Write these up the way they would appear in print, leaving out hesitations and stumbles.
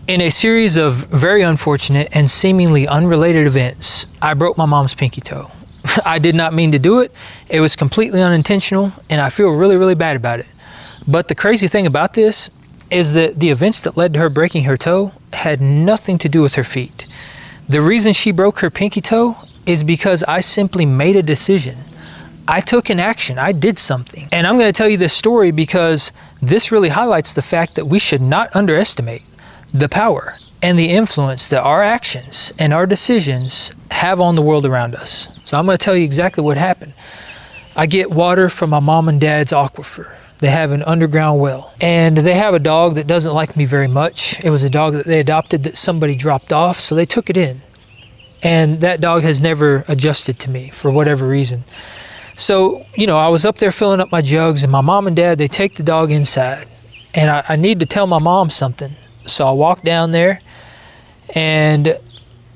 In a series of very unfortunate and seemingly unrelated events, I broke my mom's pinky toe. I did not mean to do it. It was completely unintentional, and I feel really, really bad about it. But the crazy thing about this is that the events that led to her breaking her toe had nothing to do with her feet. The reason she broke her pinky toe is because I simply made a decision. I took an action. I did something. And I'm going to tell you this story because this really highlights the fact that we should not underestimate the power and the influence that our actions and our decisions have on the world around us. So I'm going to tell you exactly what happened. I get water from my mom and dad's aquifer. They have an underground well, and they have a dog that doesn't like me very much. It was a dog that they adopted that somebody dropped off, so they took it in. And that dog has never adjusted to me for whatever reason. So, I was up there filling up my jugs, and my mom and dad, they take the dog inside. And I need to tell my mom something. So I walked down there, and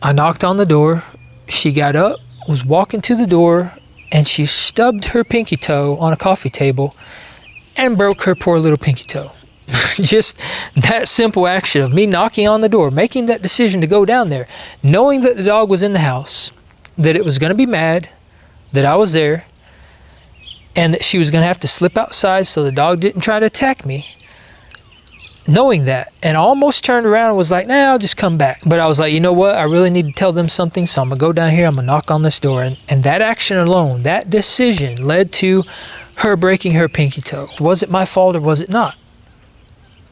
I knocked on the door. She got up, was walking to the door, and she stubbed her pinky toe on a coffee table and broke her poor little pinky toe. Just that simple action of me knocking on the door, making that decision to go down there, knowing that the dog was in the house, that it was going to be mad, that I was there, and that she was going to have to slip outside so the dog didn't try to attack me. Knowing that, and I almost turned around and was like, nah, I'll just come back. But I was like, you know what? I really need to tell them something, so I'm going to go down here, I'm going to knock on this door. And that action alone, that decision led to her breaking her pinky toe. Was it my fault or was it not?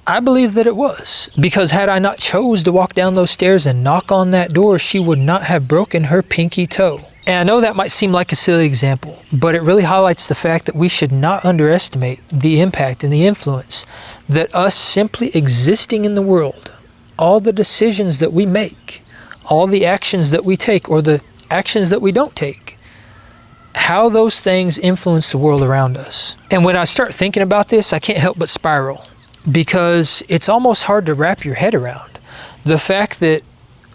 I believe that it was, because had I not chose to walk down those stairs and knock on that door, she would not have broken her pinky toe. And I know that might seem like a silly example, but it really highlights the fact that we should not underestimate the impact and the influence that us simply existing in the world, all the decisions that we make, all the actions that we take or the actions that we don't take, how those things influence the world around us. And when I start thinking about this, I can't help but spiral, because it's almost hard to wrap your head around the fact that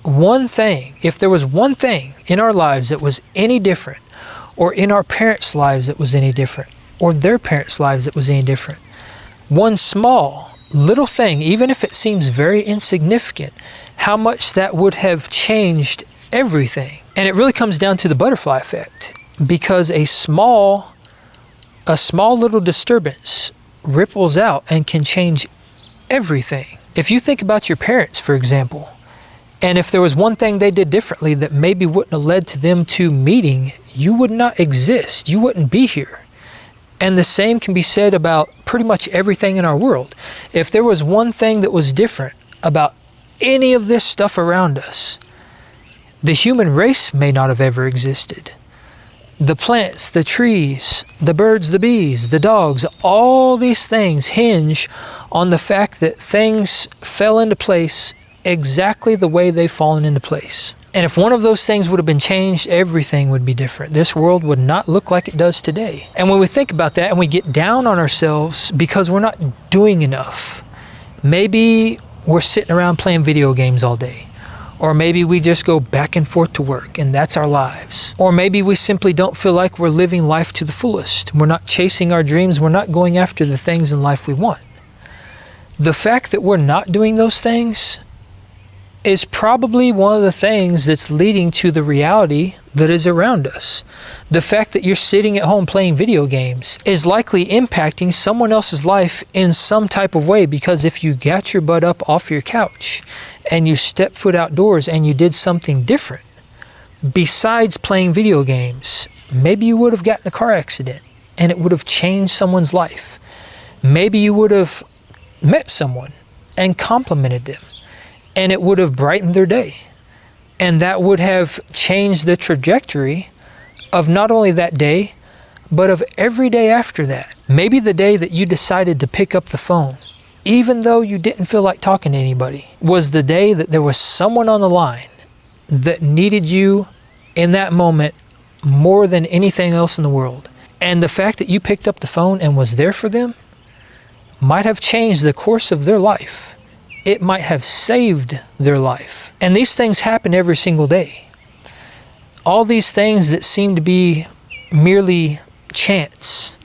one thing, if there was one thing in our lives that was any different, or in our parents' lives that was any different, or their parents' lives that was any different, one small little thing, even if it seems very insignificant, how much that would have changed everything. And it really comes down to the butterfly effect, because a small little disturbance ripples out and can change everything. If you think about your parents, for example, and if there was one thing they did differently that maybe wouldn't have led to them to meeting, you would not exist. You wouldn't be here. And the same can be said about pretty much everything in our world. If there was one thing that was different about any of this stuff around us, the human race may not have ever existed. The plants, the trees, the birds, the bees, the dogs, all these things hinge on the fact that things fell into place exactly the way they've fallen into place. And if one of those things would have been changed, everything would be different. This world would not look like it does today. And when we think about that and we get down on ourselves because we're not doing enough, maybe we're sitting around playing video games all day. Or maybe we just go back and forth to work and that's our lives. Or maybe we simply don't feel like we're living life to the fullest. We're not chasing our dreams. We're not going after the things in life we want. The fact that we're not doing those things is probably one of the things that's leading to the reality that is around us. The fact that you're sitting at home playing video games is likely impacting someone else's life in some type of way, because if you got your butt up off your couch and you stepped foot outdoors and you did something different besides playing video games, maybe you would have gotten a car accident and it would have changed someone's life. Maybe you would have met someone and complimented them, and it would have brightened their day. And that would have changed the trajectory of not only that day, but of every day after that. Maybe the day that you decided to pick up the phone, even though you didn't feel like talking to anybody, was the day that there was someone on the line that needed you in that moment more than anything else in the world. And the fact that you picked up the phone and was there for them might have changed the course of their life. It might have saved their life. And these things happen every single day. All these things that seem to be merely chance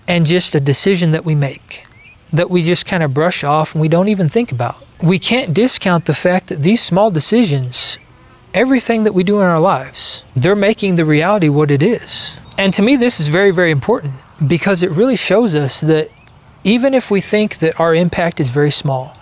and just a decision that we make, that we just kind of brush off and we don't even think about. we can't discount the fact that these small decisions, everything that we do in our lives, they're making the reality what it is. And to me, this is very, very important because it really shows us that even if we think that our impact is very small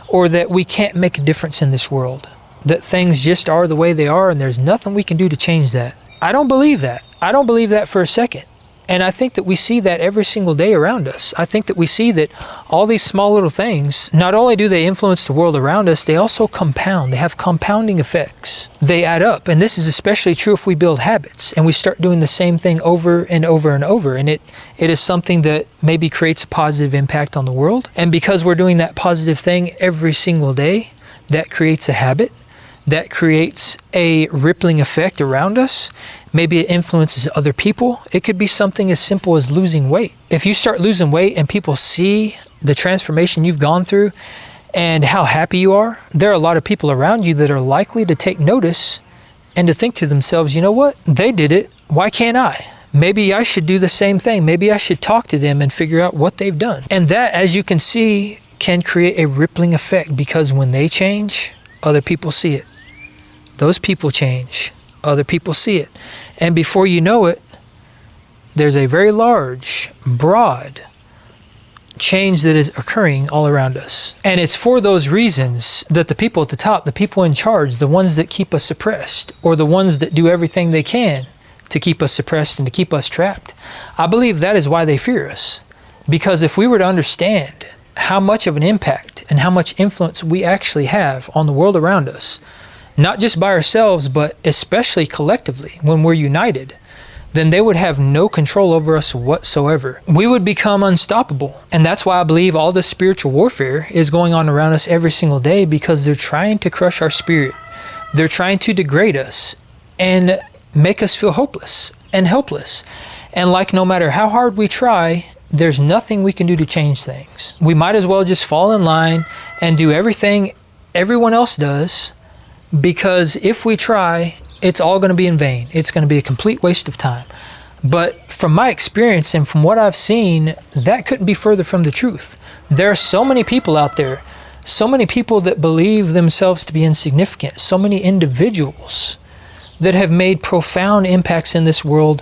or that we can't make a difference in this world, that things just are the way they are and there's nothing we can do to change that, I don't believe that. I don't believe that for a second. And I think that we see that every single day around us. I think that we see that all these small little things, not only do they influence the world around us, they also compound. They have compounding effects. They add up. And this is especially true if we build habits and we start doing the same thing over and over and over. And it is something that maybe creates a positive impact on the world. And because we're doing that positive thing every single day, that creates a habit. That creates a rippling effect around us. Maybe it influences other people. It could be something as simple as losing weight. If you start losing weight and people see the transformation you've gone through and how happy you are, there are a lot of people around you that are likely to take notice and to think to themselves, you know what? They did it. Why can't I? Maybe I should do the same thing. Maybe I should talk to them and figure out what they've done. And that, as you can see, can create a rippling effect because when they change, other people see it. Those people change. Other people see it. And before you know it, there's a very large, broad change that is occurring all around us. And it's for those reasons that the people at the top, the people in charge, the ones that keep us suppressed, or the ones that do everything they can to keep us suppressed and to keep us trapped, I believe that is why they fear us. Because if we were to understand how much of an impact and how much influence we actually have on the world around us, not just by ourselves, but especially collectively, when we're united, then they would have no control over us whatsoever. We would become unstoppable. And that's why I believe all this spiritual warfare is going on around us every single day, because they're trying to crush our spirit. They're trying to degrade us and make us feel hopeless and helpless. And like no matter how hard we try, there's nothing we can do to change things. We might as well just fall in line and do everything everyone else does, because if we try, it's all going to be in vain. It's going to be a complete waste of time. But from my experience and from what I've seen, that couldn't be further from the truth. There are so many people out there, so many people that believe themselves to be insignificant, so many individuals that have made profound impacts in this world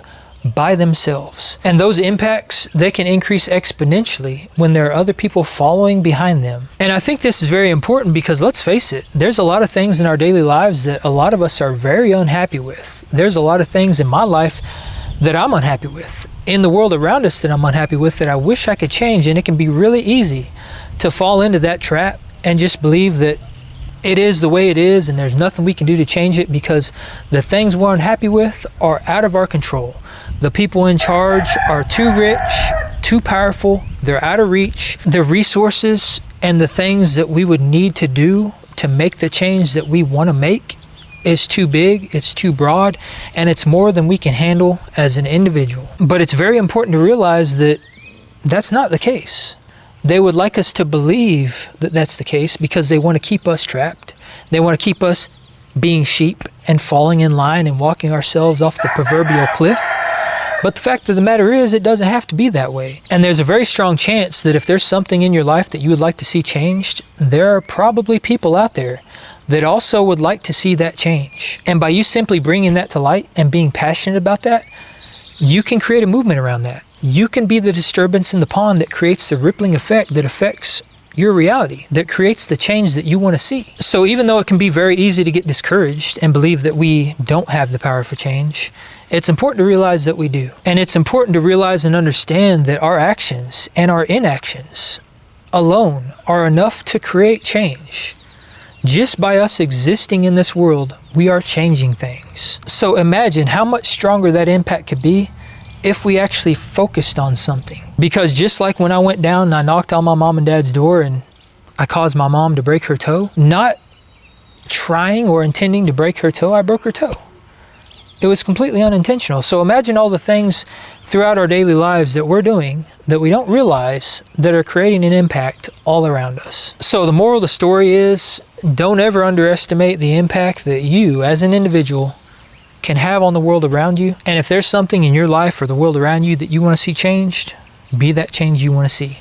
by themselves. And those impacts, they can increase exponentially when there are other people following behind them. And I think this is very important because let's face it, there's a lot of things in our daily lives that a lot of us are very unhappy with. There's a lot of things in my life that I'm unhappy with, in the world around us that I'm unhappy with, that I wish I could change. And it can be really easy to fall into that trap and just believe that it is the way it is and there's nothing we can do to change it because the things we're unhappy with are out of our control. The people in charge are too rich, too powerful, they're out of reach. The resources and the things that we would need to do to make the change that we want to make is too big, it's too broad, and it's more than we can handle as an individual. But it's very important to realize that that's not the case. They would like us to believe that that's the case because they want to keep us trapped. They want to keep us being sheep and falling in line and walking ourselves off the proverbial cliff. But the fact of the matter is, it doesn't have to be that way. And there's a very strong chance that if there's something in your life that you would like to see changed, there are probably people out there that also would like to see that change. And by you simply bringing that to light and being passionate about that, you can create a movement around that. You can be the disturbance in the pond that creates the rippling effect that affects your reality, that creates the change that you want to see. So even though it can be very easy to get discouraged and believe that we don't have the power for change, it's important to realize that we do. And it's important to realize and understand that our actions and our inactions alone are enough to create change. Just by us existing in this world, we are changing things. So imagine how much stronger that impact could be if we actually focused on something. Because just like when I went down and I knocked on my mom and dad's door and I caused my mom to break her toe, not trying or intending to break her toe, I broke her toe. It was completely unintentional. So imagine all the things throughout our daily lives that we're doing that we don't realize that are creating an impact all around us. So the moral of the story is, don't ever underestimate the impact that you as an individual can have on the world around you. And if there's something in your life or the world around you that you want to see changed, be that change you want to see.